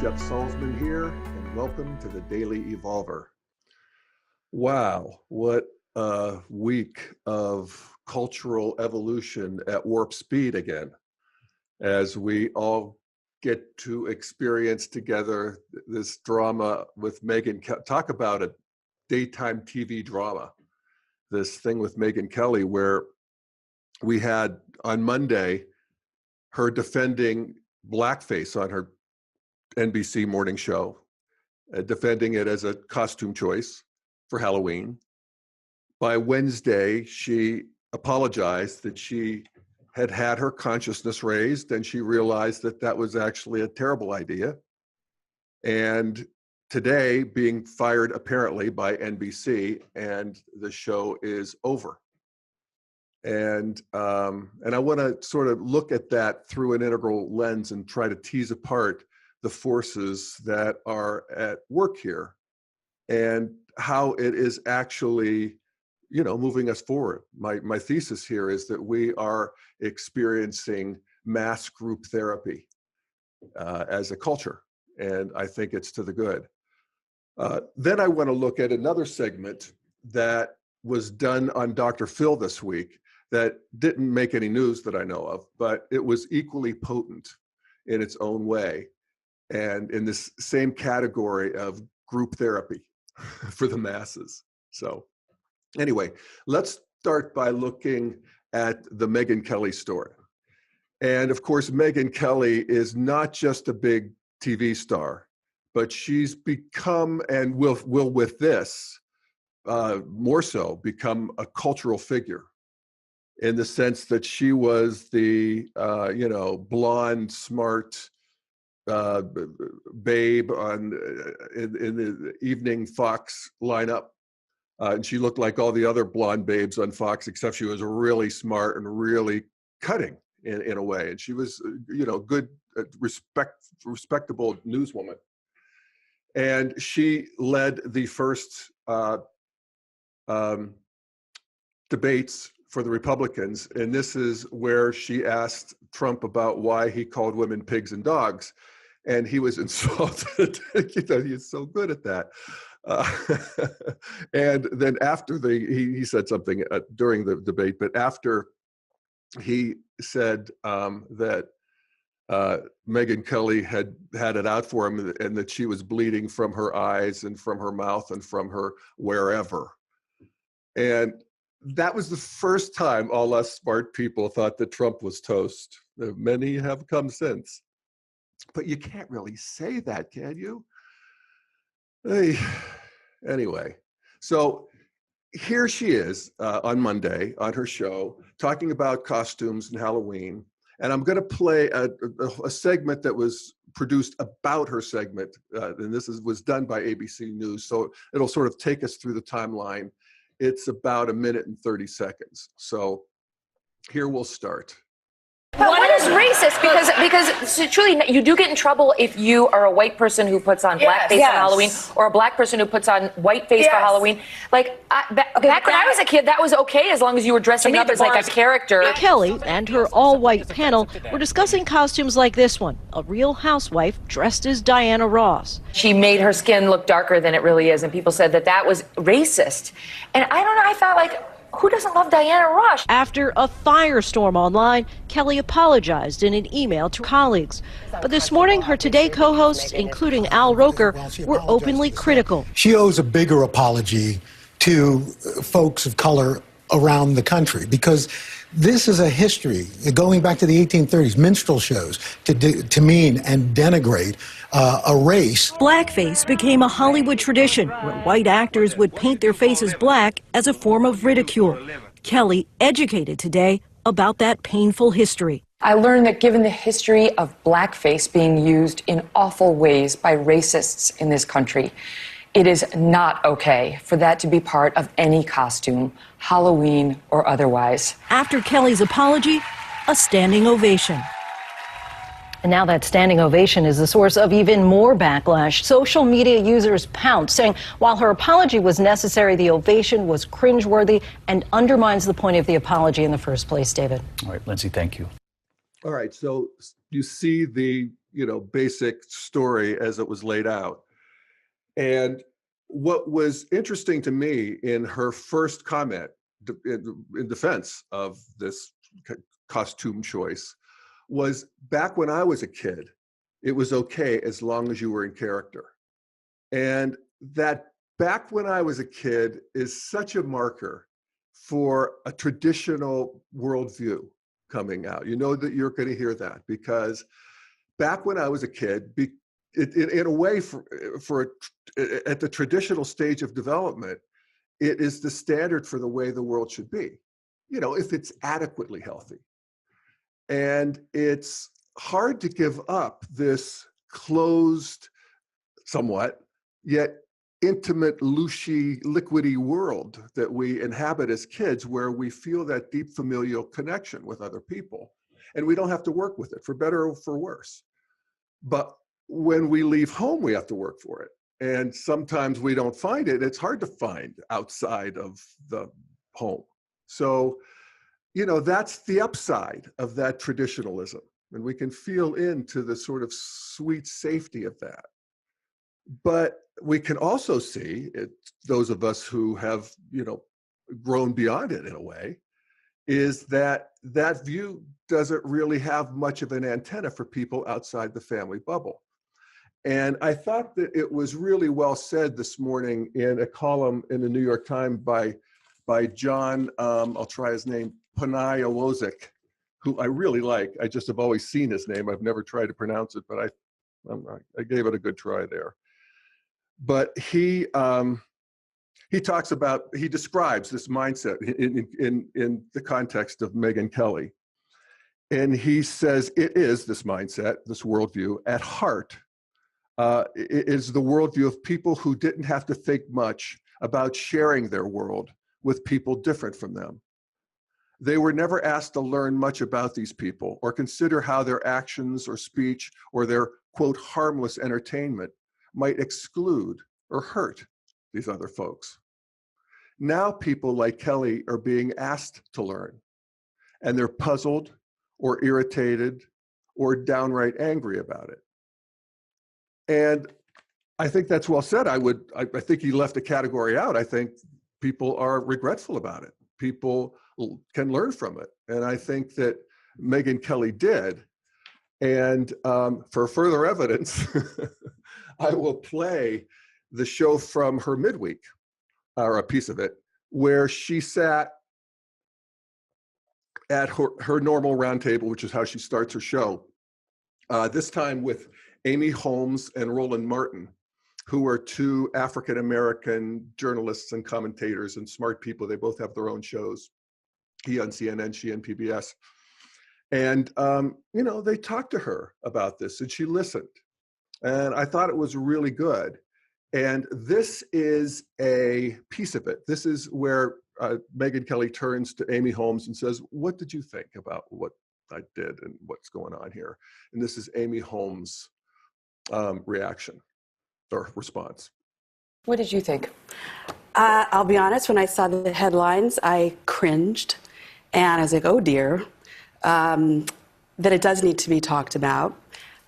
Jeff Salzman here, and welcome to the Daily Evolver. Wow, what a week of cultural evolution at warp speed again, as we all get to experience together this drama with Megyn Kelly. Talk about a daytime TV drama. This thing with Megyn Kelly, where we had on Monday her defending blackface on her NBC morning show, defending it as a costume choice for Halloween. By Wednesday, she apologized that she had had her consciousness raised, and she realized that that was actually a terrible idea. And today, being fired apparently by NBC, and the show is over. And I want to sort of look at that through an integral lens and try to tease apart the forces that are at work here and how it is actually, moving us forward. My thesis here is that we are experiencing mass group therapy as a culture, and I think it's to the good. Then I want to look at another segment that was done on Dr. Phil this week that didn't make any news that I know of, but it was equally potent in its own way, and in this same category of group therapy for the masses. So anyway, let's start by looking at the Megyn Kelly story. And of course, Megyn Kelly is not just a big TV star, but she's become, and will with this, more so, become a cultural figure, in the sense that she was the, blonde, smart, babe in the evening Fox lineup, and she looked like all the other blonde babes on Fox, except she was really smart and really cutting in a way, and she was good, respectable newswoman, and she led the first debates for the Republicans, and this is where she asked Trump about why he called women pigs and dogs. And he was insulted. He's so good at that. And then after he said something during the debate, but after he said that Megyn Kelly had it out for him, and that she was bleeding from her eyes and from her mouth and from her wherever. And that was the first time all us smart people thought that Trump was toast. Many have come since. But you can't really say that, can you? Hey. Anyway, so here she is on Monday on her show talking about costumes and Halloween. And I'm going to play a segment that was produced about her segment. And this was done by ABC News. So it'll sort of take us through the timeline. It's about 1 minute and 30 seconds. So here we'll start. But what is racist? Because truly, you do get in trouble if you are a white person who puts on blackface for Halloween, or a black person who puts on whiteface for Halloween. Like, back when I was a kid, that was okay as long as you were dressing up as like a character. Kelly and her all-white panel were discussing costumes like this one, a real housewife dressed as Diana Ross. She made her skin look darker than it really is, and people said that was racist. And I don't know, I felt like, who doesn't love Diana Ross? After a firestorm online, Kelly apologized in an email to colleagues. But this morning, her Today co-hosts, including Al Roker, were openly critical. She owes a bigger apology to folks of color around the country, because this is a history going back to the 1830s, minstrel shows to demean and denigrate a race. Blackface became a Hollywood tradition where white actors would paint their faces black as a form of ridicule. Kelly educated today about that painful history. I learned that given the history of blackface being used in awful ways by racists in this country, it is not okay for that to be part of any costume, Halloween or otherwise. After Kelly's apology, a standing ovation. And now that standing ovation is the source of even more backlash. Social media users pounced, saying while her apology was necessary, the ovation was cringeworthy and undermines the point of the apology in the first place, David. All right, Lindsay, thank you. All right, so you see the basic story as it was laid out. And what was interesting to me in her first comment in defense of this costume choice was, back when I was a kid, it was okay as long as you were in character. And that back when I was a kid is such a marker for a traditional worldview coming out. You know that you're going to hear that, because back when I was a kid, in a way, at the traditional stage of development, it is the standard for the way the world should be, if it's adequately healthy. And it's hard to give up this closed, somewhat, yet intimate, lushy, liquidy world that we inhabit as kids, where we feel that deep familial connection with other people. And we don't have to work with it, for better or for worse. But when we leave home, we have to work for it. And sometimes we don't find it. It's hard to find outside of the home. So, that's the upside of that traditionalism. And we can feel into the sort of sweet safety of that. But we can also see it, those of us who have, grown beyond it in a way, is that view doesn't really have much of an antenna for people outside the family bubble. And I thought that it was really well said this morning in a column in the New York Times by John, I'll try his name, Panayowozik, who I really like. I just have always seen his name. I've never tried to pronounce it, but I gave it a good try there. But he describes this mindset in the context of Megyn Kelly. And he says it is this mindset, this worldview, at heart, it is the worldview of people who didn't have to think much about sharing their world with people different from them. They were never asked to learn much about these people or consider how their actions or speech or their, quote, harmless entertainment might exclude or hurt these other folks. Now people like Kelly are being asked to learn, and they're puzzled or irritated or downright angry about it. And I think that's well said. I think he left a category out. I think people are regretful about it. People can learn from it. And I think that Megyn Kelly did. And for further evidence, I will play the show from her midweek, or a piece of it, where she sat at her normal roundtable, which is how she starts her show, this time with Amy Holmes and Roland Martin, who are two African-American journalists and commentators and smart people. They both have their own shows, he on CNN, she on PBS. And, they talked to her about this, and she listened. And I thought it was really good. And this is a piece of it. This is where Megyn Kelly turns to Amy Holmes and says, "What did you think about what I did and what's going on here?" And this is Amy Holmes' reaction or response. What did you think? I'll be honest, when I saw the headlines, I cringed. And I was like, oh dear, that it does need to be talked about.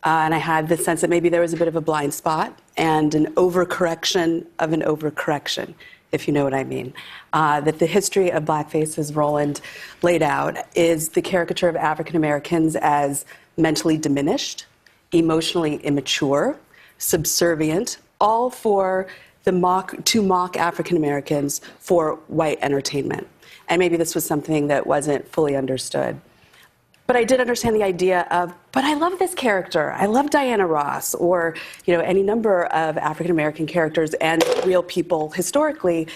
And I had the sense that maybe there was a bit of a blind spot and an overcorrection of an overcorrection, if you know what I mean. That the history of blackface, as Roland laid out, is the caricature of African Americans as mentally diminished, emotionally immature, subservient, all for to mock African Americans for white entertainment. And maybe this was something that wasn't fully understood. But I did understand the idea of, but I love this character. I love Diana Ross, or any number of African American characters and real people historically.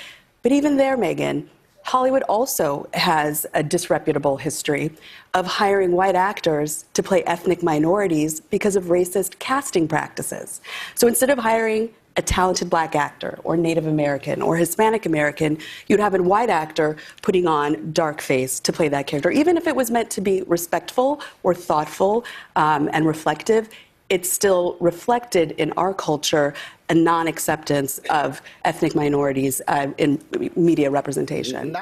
But even there, Megyn, Hollywood also has a disreputable history of hiring white actors to play ethnic minorities because of racist casting practices. So instead of hiring a talented black actor or Native American or Hispanic American, you'd have a white actor putting on dark face to play that character. Even if it was meant to be respectful or thoughtful and reflective, it's still reflected in our culture a non-acceptance of ethnic minorities in media representation.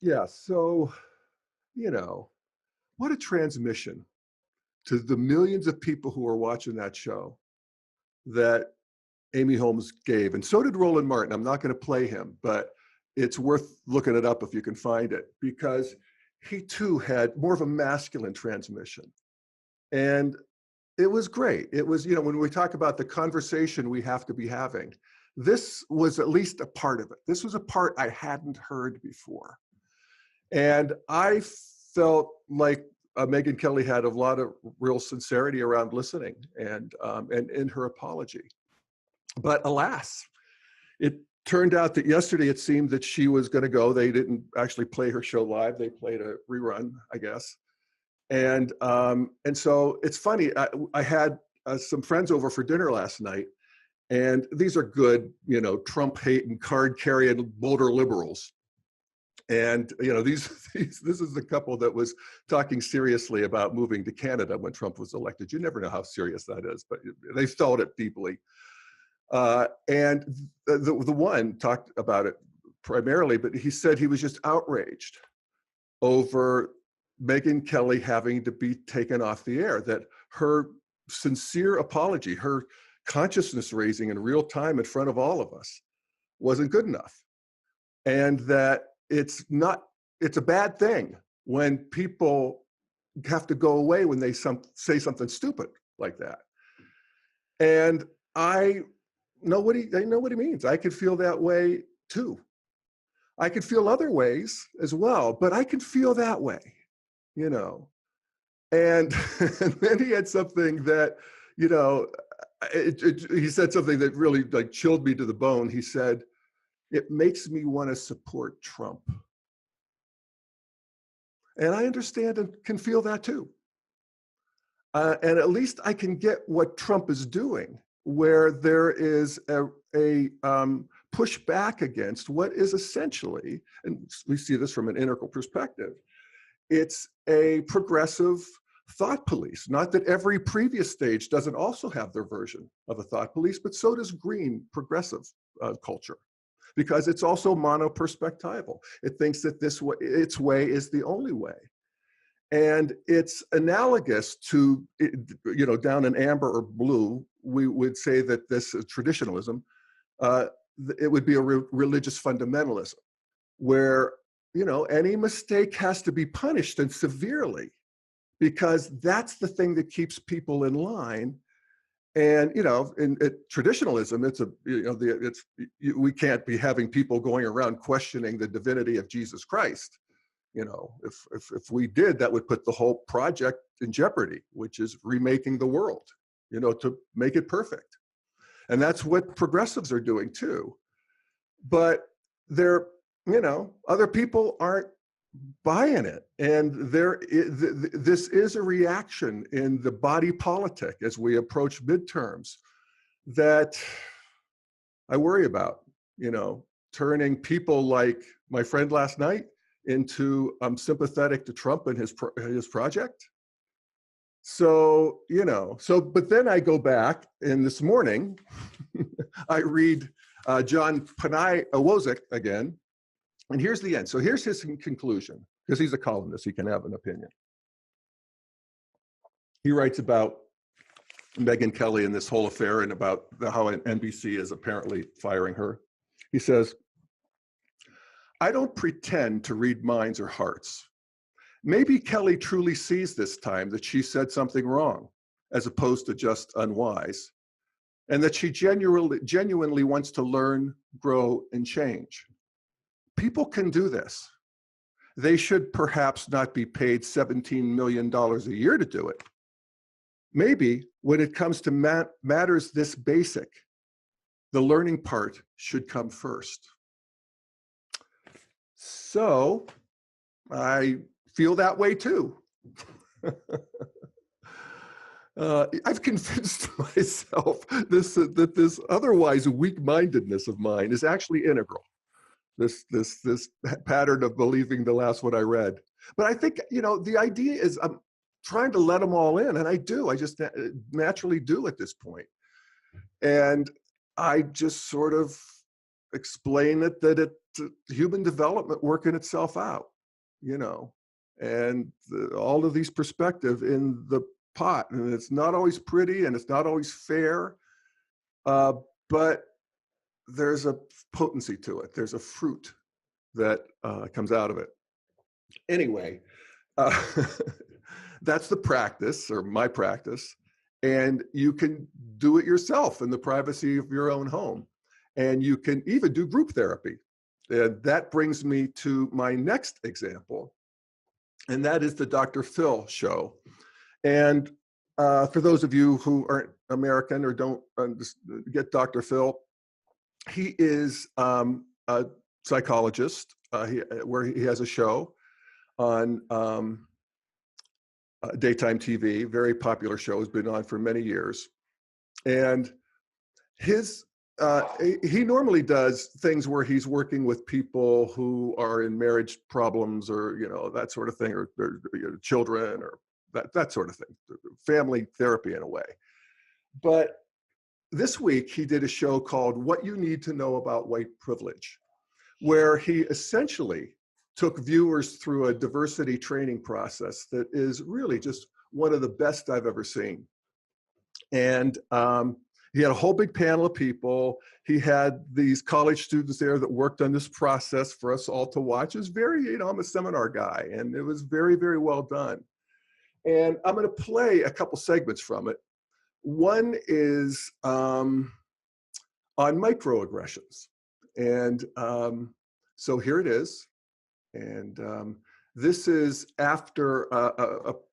Yeah, so, what a transmission to the millions of people who are watching that show that Amy Holmes gave. And so did Roland Martin. I'm not going to play him, but it's worth looking it up if you can find it, because he too had more of a masculine transmission. And it was great. It was, when we talk about the conversation we have to be having, this was at least a part of it. This was a part I hadn't heard before. And I felt like Megyn Kelly had a lot of real sincerity around listening and in her apology. But alas, it turned out that yesterday it seemed that she was going to go. They didn't actually play her show live. They played a rerun, I guess. And so it's funny. I had some friends over for dinner last night, and these are good, Trump hating, card carrying Boulder liberals. And this is the couple that was talking seriously about moving to Canada when Trump was elected. You never know how serious that is, but they felt it deeply. And the one talked about it primarily, but he said he was just outraged over Megyn Kelly having to be taken off the air, that her sincere apology, her consciousness raising in real time in front of all of us wasn't good enough. And that it's a bad thing when people have to go away when they say something stupid like that. And I know what he means. I could feel that way too. I could feel other ways as well, but I can feel that way, And, and then he had something that, he said something that really chilled me to the bone. He said, "It makes me want to support Trump." And I understand and can feel that too. And at least I can get what Trump is doing, where there is a push back against what is essentially, and we see this from an integral perspective, it's a progressive thought police. Not that every previous stage doesn't also have their version of a thought police, but so does green progressive culture, because it's also monoperspectival. It thinks that its way is the only way. And it's analogous to, down in amber or blue, we would say that this is traditionalism. It would be a religious fundamentalism, where, any mistake has to be punished, and severely, because that's the thing that keeps people in line. And, in traditionalism, we can't be having people going around questioning the divinity of Jesus Christ. If we did, that would put the whole project in jeopardy, which is remaking the world, to make it perfect. And that's what progressives are doing too. But other people aren't buying it. And this is a reaction in the body politic as we approach midterms that I worry about, turning people like my friend last night into sympathetic to Trump and his project. So, but then I go back, and this morning I read John Panay-Wozek again, and here's the end. So here's his conclusion, because he's a columnist, he can have an opinion. He writes about Megyn Kelly and this whole affair, and about how NBC is apparently firing her. He says, "I don't pretend to read minds or hearts. Maybe Kelly truly sees this time that she said something wrong, as opposed to just unwise, and that she genuinely wants to learn, grow, and change. People can do this. They should perhaps not be paid $17 million a year to do it. Maybe when it comes to matters this basic, the learning part should come first." So I feel that way too. I've convinced myself that this otherwise weak-mindedness of mine is actually integral. This pattern of believing the last one I read. But I think, the idea is I'm trying to let them all in, and I do. I just naturally do at this point. And I just sort of explain it that it's human development working itself out, and all of these perspectives in the pot, and it's not always pretty and it's not always fair, but there's a potency to it. There's a fruit that comes out of it. Anyway, that's the practice, or my practice, and you can do it yourself in the privacy of your own home, and you can even do group therapy. And that brings me to my next example, and that is the Dr. Phil show. And for those of you who aren't American or don't get Dr. Phil, he is a psychologist where he has a show on daytime TV, very popular show, has been on for many years. And he normally does things where he's working with people who are in marriage problems, or that sort of thing, or children, or that sort of thing, family therapy in a way. But this week he did a show called What You Need to Know About White Privilege, where he essentially took viewers through a diversity training process that is really just one of the best I've ever seen. And he had a whole big panel of people. He had these college students there that worked on this process for us all to watch. It was very, I'm a seminar guy, and it was very, very well done. And I'm going to play a couple segments from it. One is on microaggressions. And so here it is. And this is after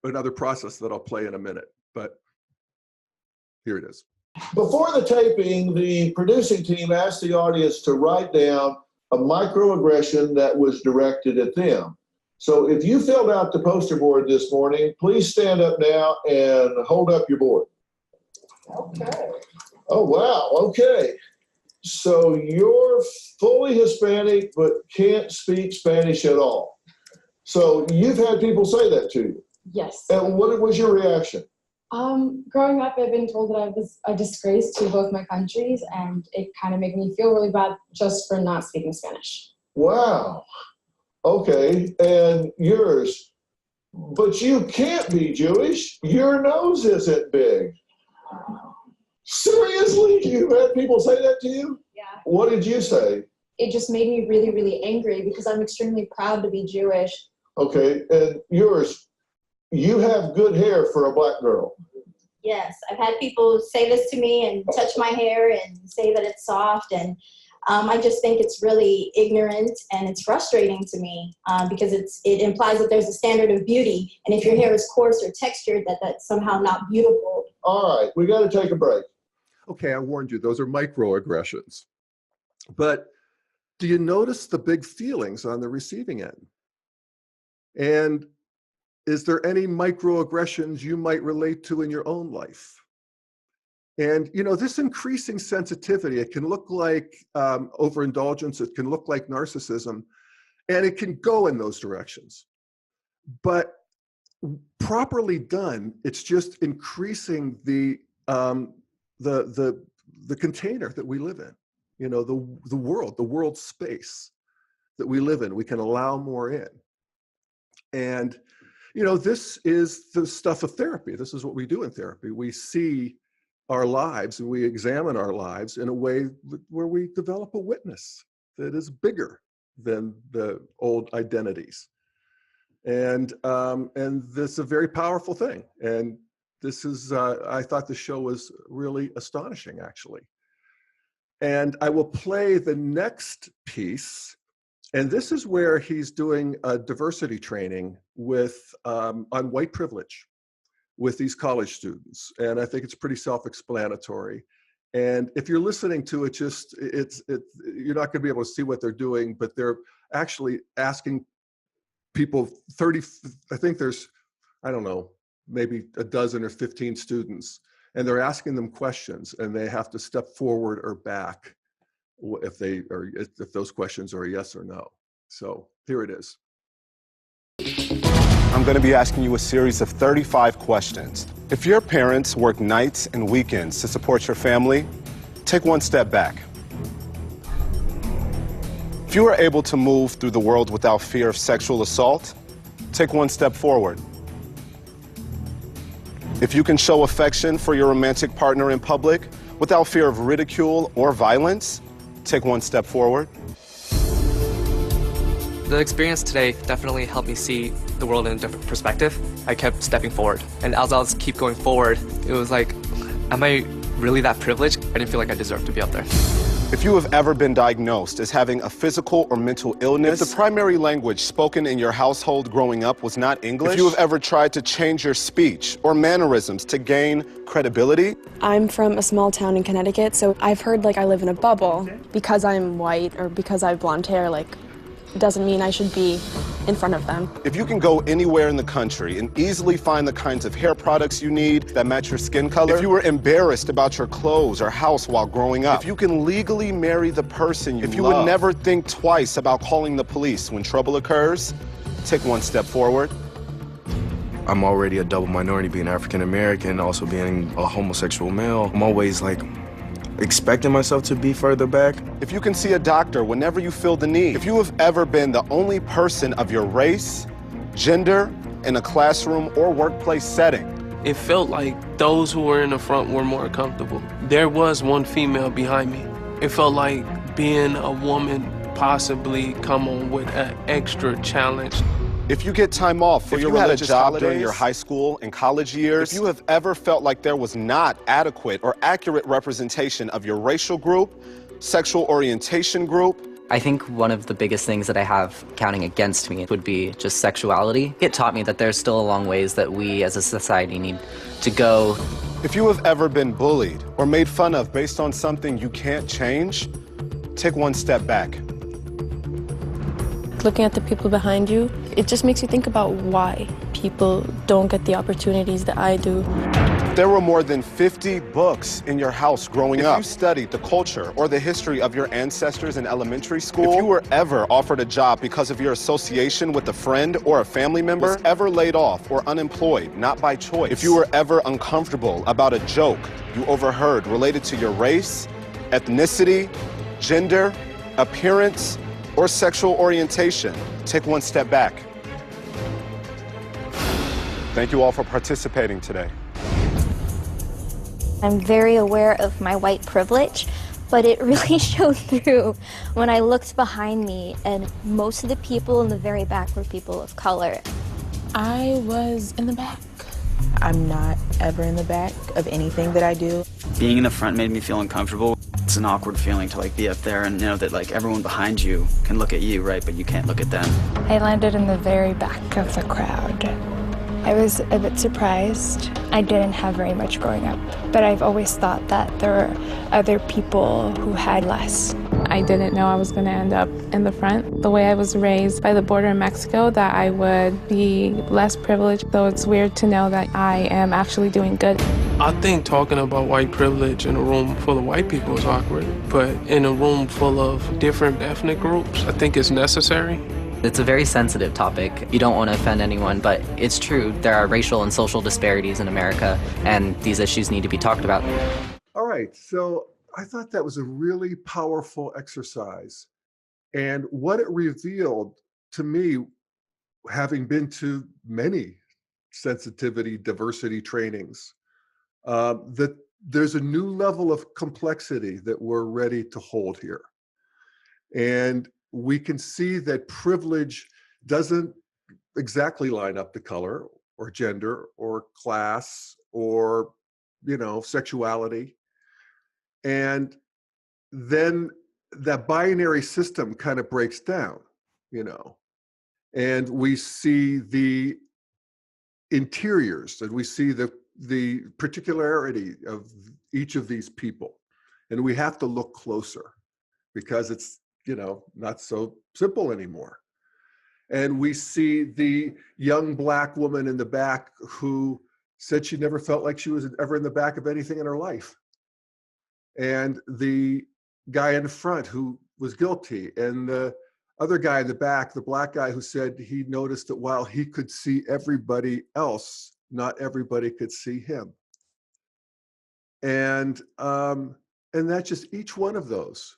another process that I'll play in a minute, but here it is. Before the taping, the producing team asked the audience to write down a microaggression that was directed at them. So if you filled out the poster board this morning, please stand up now and hold up your board. Okay. Oh, wow. Okay. So you're fully Hispanic, but can't speak Spanish at all. So you've had people say that to you? Yes. And what was your reaction? Growing up, I've been told that I was a disgrace to both my countries, and it kind of made me feel really bad just for not speaking Spanish. Wow. Okay. And yours? But you can't be Jewish. Your nose isn't big. Seriously? You've had people say that to you? Yeah. What did you say? It just made me really, really angry because I'm extremely proud to be Jewish. Okay. And yours? You have good hair for a black girl. Yes, I've had people say this to me and touch my hair and say that it's soft, and I just think it's really ignorant and it's frustrating to me because it implies that there's a standard of beauty, and if your hair is coarse or textured, that's somehow not beautiful. All right, we got to take a break. Okay, I warned you, those are microaggressions. But do you notice the big feelings on the receiving end? And is there any microaggressions you might relate to in your own life? And, this increasing sensitivity, it can look like overindulgence, it can look like narcissism, and it can go in those directions. But properly done, it's just increasing the container that we live in, the world space that we live in. We can allow more in. And this is the stuff of therapy. This is what we do in therapy. We see our lives and we examine our lives in a way where we develop a witness that is bigger than the old identities. And this is a very powerful thing. And this is, I thought the show was really astonishing, actually. And I will play the next piece. And this is where he's doing a diversity training on white privilege with these college students. And I think it's pretty self-explanatory. And if you're listening to it, you're not going to be able to see what they're doing, but they're actually asking people, I think there's, I don't know, maybe a dozen or 15 students, and they're asking them questions, and they have to step forward or back if those questions are a yes or no. So here it is. I'm going to be asking you a series of 35 questions. If your parents work nights and weekends to support your family, take one step back. If you are able to move through the world without fear of sexual assault, take one step forward. If you can show affection for your romantic partner in public without fear of ridicule or violence, take one step forward. The experience today definitely helped me see the world in a different perspective. I kept stepping forward, and as I was keep going forward, it was like, am I really that privileged? I didn't feel like I deserved to be up there. If you have ever been diagnosed as having a physical or mental illness, if the primary language spoken in your household growing up was not English, if you have ever tried to change your speech or mannerisms to gain credibility. I'm from a small town in Connecticut, so I've heard like I live in a bubble. Because I'm white or because I have blonde hair, like, it doesn't mean I should be in front of them. If you can go anywhere in the country and easily find the kinds of hair products you need that match your skin color, if you were embarrassed about your clothes or house while growing up, if you can legally marry the person you love, if you would never think twice about calling the police when trouble occurs, take one step forward. I'm already a double minority, being African American, also being a homosexual male. I'm always like expecting myself to be further back. If you can see a doctor whenever you feel the need, if you have ever been the only person of your race, gender, in a classroom or workplace setting, it felt like those who were in the front were more comfortable. There was one female behind me. It felt like being a woman possibly come on with an extra challenge. If you get time off for your religious holidays, during your high school and college years, if you have ever felt like there was not adequate or accurate representation of your racial group, sexual orientation group, I think one of the biggest things that I have counting against me would be just sexuality. It taught me that there's still a long ways that we as a society need to go. If you have ever been bullied or made fun of based on something you can't change, take one step back. Looking at the people behind you, it just makes you think about why people don't get the opportunities that I do. There were more than 50 books in your house growing up. If you studied the culture or the history of your ancestors in elementary school, if you were ever offered a job because of your association with a friend or a family member, was ever laid off or unemployed, not by choice, if you were ever uncomfortable about a joke you overheard related to your race, ethnicity, gender, appearance, or sexual orientation, take one step back. Thank you all for participating today. I'm very aware of my white privilege, but it really showed through when I looked behind me, and most of the people in the very back were people of color. I was in the back. I'm not ever in the back of anything that I do. Being in the front made me feel uncomfortable. It's an awkward feeling to be up there and know that everyone behind you can look at you, right, but you can't look at them. I landed in the very back of the crowd. I was a bit surprised. I didn't have very much growing up, but I've always thought that there were other people who had less. I didn't know I was going to end up in the front. The way I was raised by the border in Mexico, that I would be less privileged, though it's weird to know that I am actually doing good. I think talking about white privilege in a room full of white people is awkward, but in a room full of different ethnic groups, I think it's necessary. It's a very sensitive topic. You don't want to offend anyone, but it's true. There are racial and social disparities in America, and these issues need to be talked about. All right, so I thought that was a really powerful exercise. And what it revealed to me, having been to many sensitivity, diversity trainings, that there's a new level of complexity that we're ready to hold here. And we can see that privilege doesn't exactly line up to color or gender or class or, sexuality. And then that binary system kind of breaks down, and we see the interiors, and we see the particularity of each of these people. And we have to look closer because it's, not so simple anymore. And we see the young Black woman in the back who said she never felt like she was ever in the back of anything in her life. And the guy in the front who was guilty, and the other guy in the back, the Black guy, who said he noticed that while he could see everybody else, not everybody could see him. And that's just each one of those,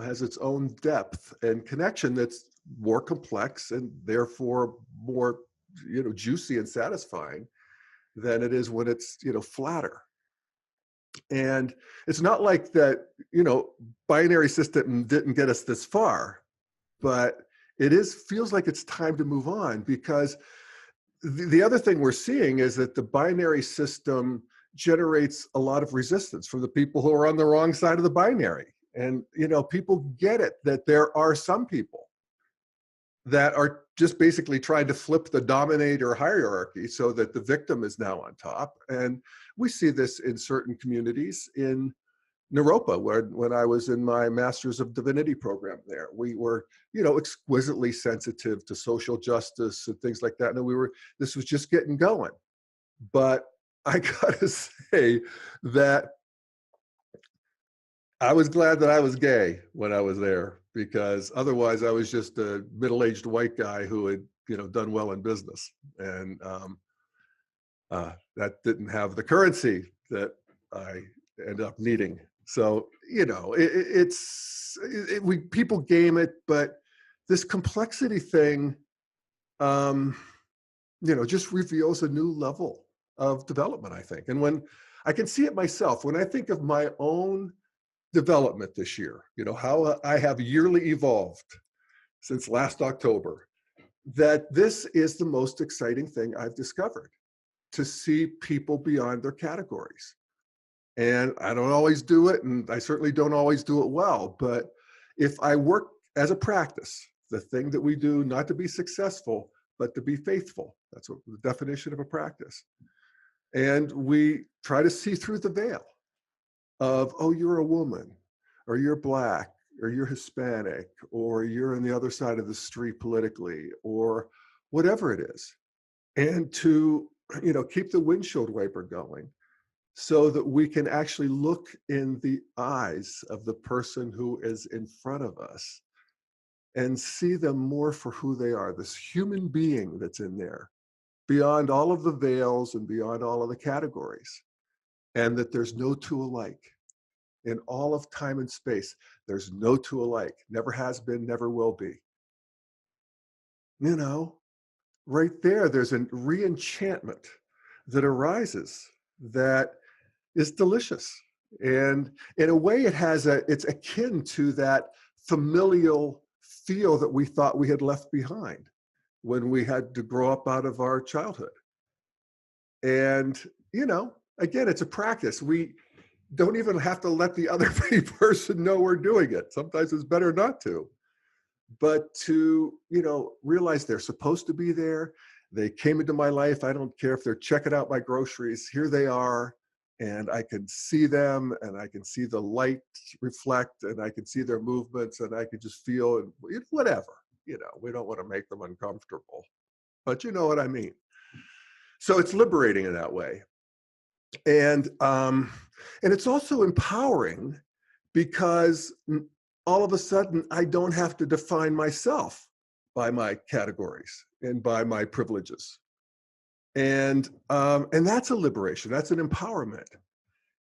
has its own depth and connection that's more complex and therefore more, juicy and satisfying than it is when it's, flatter. And it's not like that, binary system didn't get us this far, but feels like it's time to move on, because the other thing we're seeing is that the binary system generates a lot of resistance from the people who are on the wrong side of the binary. And, people get it that there are some people that are just basically trying to flip the dominator hierarchy so that the victim is now on top. And we see this in certain communities in Naropa, where when I was in my Masters of Divinity program there, we were, exquisitely sensitive to social justice and things like that. And this was just getting going. But I gotta say that I was glad that I was gay when I was there, because otherwise I was just a middle-aged white guy who had, done well in business. And that didn't have the currency that I ended up needing. So, people game it, but this complexity thing, just reveals a new level of development, I think. And when I can see it myself, when I think of my own development this year, how I have yearly evolved since last October, that this is the most exciting thing I've discovered, to see people beyond their categories. And I don't always do it, and I certainly don't always do it well, but if I work as a practice, the thing that we do not to be successful, but to be faithful, that's what the definition of a practice. And we try to see through the veil of, oh, you're a woman, or you're Black, or you're Hispanic, or you're on the other side of the street politically, or whatever it is. And to, keep the windshield wiper going so that we can actually look in the eyes of the person who is in front of us and see them more for who they are, this human being that's in there, beyond all of the veils and beyond all of the categories. And that there's no two alike. In all of time and space, there's no two alike. Never has been, never will be. Right there's a re-enchantment that arises that is delicious. And in a way, it's akin to that familial feel that we thought we had left behind when we had to grow up out of our childhood. And, again, it's a practice. We don't even have to let the other person know we're doing it. Sometimes it's better not to. But to, realize they're supposed to be there. They came into my life. I don't care if they're checking out my groceries. Here they are. And I can see them, and I can see the light reflect, and I can see their movements, and I can just feel, and whatever. We don't want to make them uncomfortable. But you know what I mean. So it's liberating in that way. And it's also empowering, because all of a sudden I don't have to define myself by my categories and by my privileges. And that's a liberation, that's an empowerment.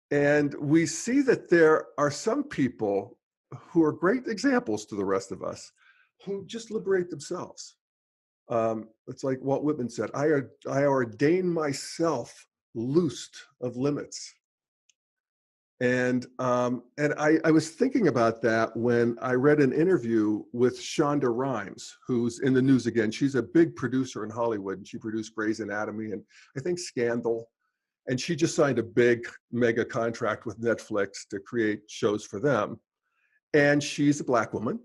And we see that there are some people who are great examples to the rest of us who just liberate themselves. It's like Walt Whitman said, I ordain myself loosed of limits. And I was thinking about that when I read an interview with Shonda Rhimes, who's in the news again. She's a big producer in Hollywood, and she produced Grey's Anatomy and I think Scandal. And she just signed a big mega contract with Netflix to create shows for them. And she's a Black woman.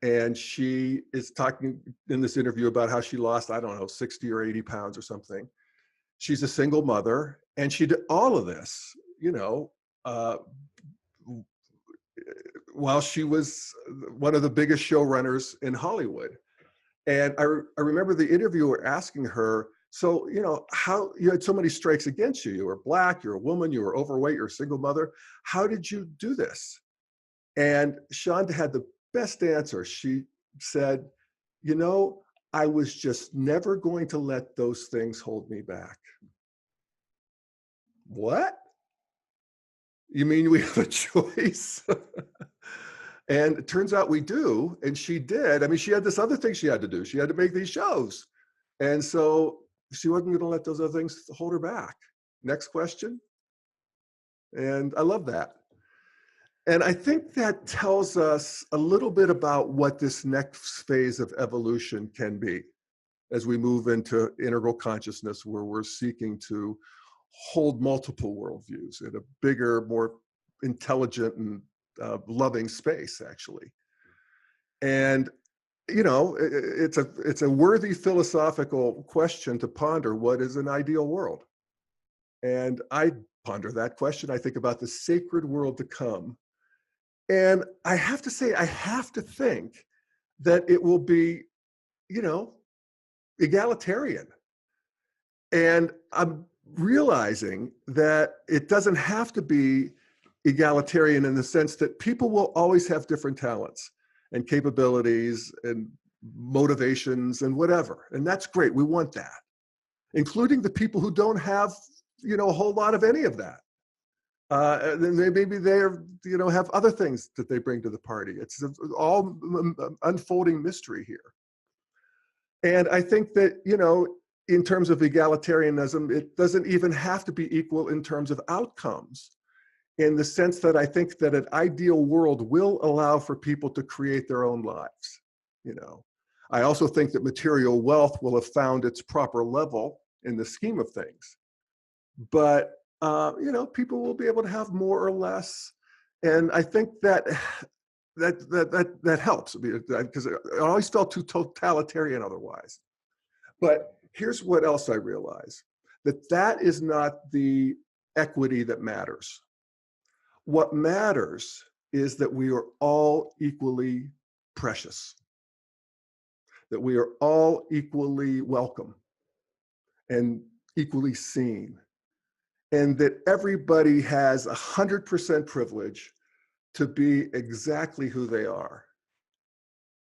And she is talking in this interview about how she lost, 60 or 80 pounds or something. She's a single mother, and she did all of this, while she was one of the biggest showrunners in Hollywood. And I remember the interviewer asking her, so, how you had so many strikes against you. You were Black, you're a woman, you were overweight, you're a single mother. How did you do this? And Shonda had the best answer. She said, I was just never going to let those things hold me back. What? You mean we have a choice? And it turns out we do. And she did. I mean, she had this other thing she had to do. She had to make these shows. And so she wasn't going to let those other things hold her back. Next question. And I love that. And I think that tells us a little bit about what this next phase of evolution can be as we move into integral consciousness, where we're seeking to hold multiple worldviews in a bigger, more intelligent and loving space, actually. And, you know, it's a worthy philosophical question to ponder. What is an ideal world? And I ponder that question. I think about the sacred world to come. And I have to say, I have to think that it will be, you know, egalitarian. And I'm realizing that it doesn't have to be egalitarian in the sense that people will always have different talents and capabilities and motivations and whatever. And that's great. We want that, including the people who don't have, you know, a whole lot of any of that. Then maybe they're, you know, have other things that they bring to the party. It's all unfolding mystery here. And I think that, you know, in terms of egalitarianism, it doesn't even have to be equal in terms of outcomes, in the sense that I think that an ideal world will allow for people to create their own lives. You know, I also think that material wealth will have found its proper level in the scheme of things. But, you know, people will be able to have more or less. And I think that helps, because it always felt too totalitarian otherwise. But here's what else I realize, that is not the equity that matters. What matters is that we are all equally precious, that we are all equally welcome and equally seen, and that everybody has 100% privilege to be exactly who they are.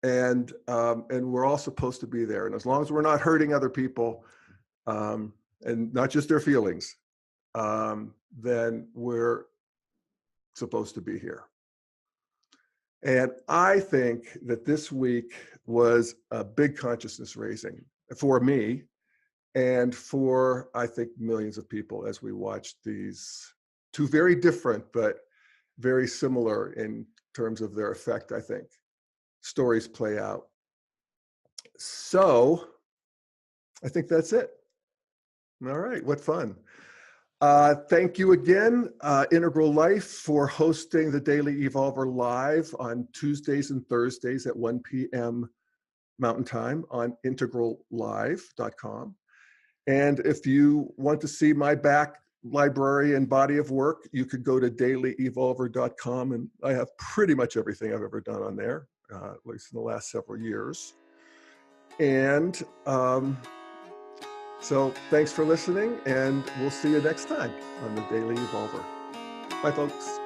And we're all supposed to be there. And as long as we're not hurting other people, and not just their feelings, then we're supposed to be here. And I think that this week was a big consciousness raising for me and for, I think, millions of people as we watched these two very different but very similar in terms of their effect, I think, stories play out. So I think that's it. All right, what fun. Thank you again, Integral Life, for hosting the Daily Evolver live on Tuesdays and Thursdays at 1 p.m. Mountain Time on integrallive.com. And if you want to see my back library and body of work, you could go to dailyevolver.com, and I have pretty much everything I've ever done on there, at least in the last several years. And so thanks for listening, and we'll see you next time on the Daily Evolver. Bye, folks.